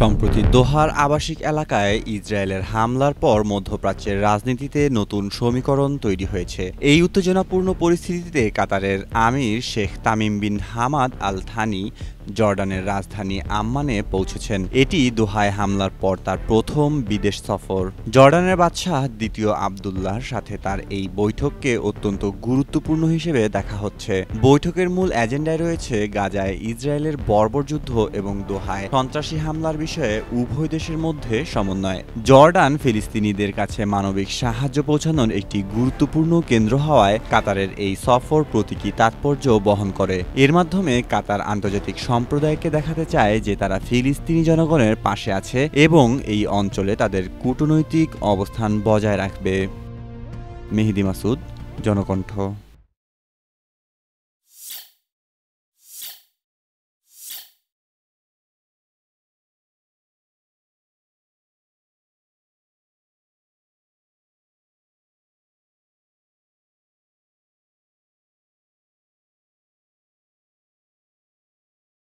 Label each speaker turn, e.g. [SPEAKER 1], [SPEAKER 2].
[SPEAKER 1] সম্প্রতি দোহার আবাসিক এলাকায় ইসরায়েলের হামলার পর মধ্যপ্রাচ্যের রাজনীতিতে নতুন সমীকরণ তৈরি হয়েছে। এই উত্তেজনাপূর্ণ পরিস্থিতিতে কাতারের আমির Sheikh Tamim bin Hamad Al Thani জর্ডানের রাজধানী আম্মানে পৌঁছেছেন। এটি দোহায় হামলার পর তার প্রথম বিদেশ সফর। জর্ডানের বাদশাহ দ্বিতীয় আবদুল্লাহর সাথে তার এই বৈঠককে অত্যন্ত গুরুত্বপূর্ণ হিসেবে দেখা হচ্ছে। বৈঠকের মূল এজেন্ডায় রয়েছে গাজায় ইসরায়েলের বর্বর যুদ্ধ এবং দোহায় সন্ত্রাসী হামলার বিষয়ে উভয় দেশের মধ্যে সমন্বয়। জর্ডান ফিলিস্তিনিদের কাছে মানবিক সাহায্য পৌঁছানোর একটি গুরুত্বপূর্ণ কেন্দ্র হওয়ায় কাতারের এই সফর প্রতীকী তাৎপর্য বহন করে। এর মাধ্যমে কাতার আন্তর্জাতিক সম্প্রদায়কে দেখাতে চায় যে তারা ফিলিস্তিনি জনগণের পাশে আছে এবং এই অঞ্চলে তাদের কূটনৈতিক অবস্থান বজায় রাখবে। মেহেদী মাসুদ, জনকণ্ঠ।